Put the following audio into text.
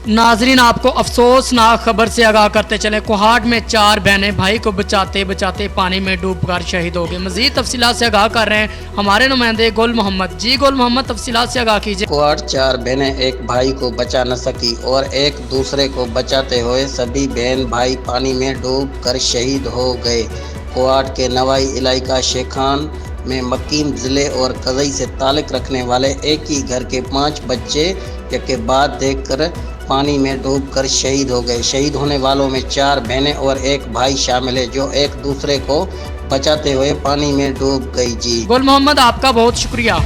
नाजरीन, आपको अफसोसनाक खबर से आगाह करते चले, कोहाट में 4 बहनें भाई को बचाते बचाते पानी में डूबकर शहीद हो गए। मजीद तफसीलात से आगाह कर रहे हैं हमारे नुमाइंदे गुल मोहम्मद। जी गुल मोहम्मद, तफसीलात से आगाह कीजिए। कोहाट 4 बहनें एक भाई को बचा न सकी और एक दूसरे को बचाते हुए सभी बहन भाई पानी में डूब कर शहीद हो गए। कोहाट के नवाई इलाका शेखान में मकीम ज़िले और कज़ई से ताल्लुक़ रखने वाले एक ही घर के 5 बच्चे के बाद देखकर पानी में डूबकर शहीद हो गए। शहीद होने वालों में 4 बहनें और एक भाई शामिल है, जो एक दूसरे को बचाते हुए पानी में डूब गई। जी गुल मोहम्मद, आपका बहुत शुक्रिया।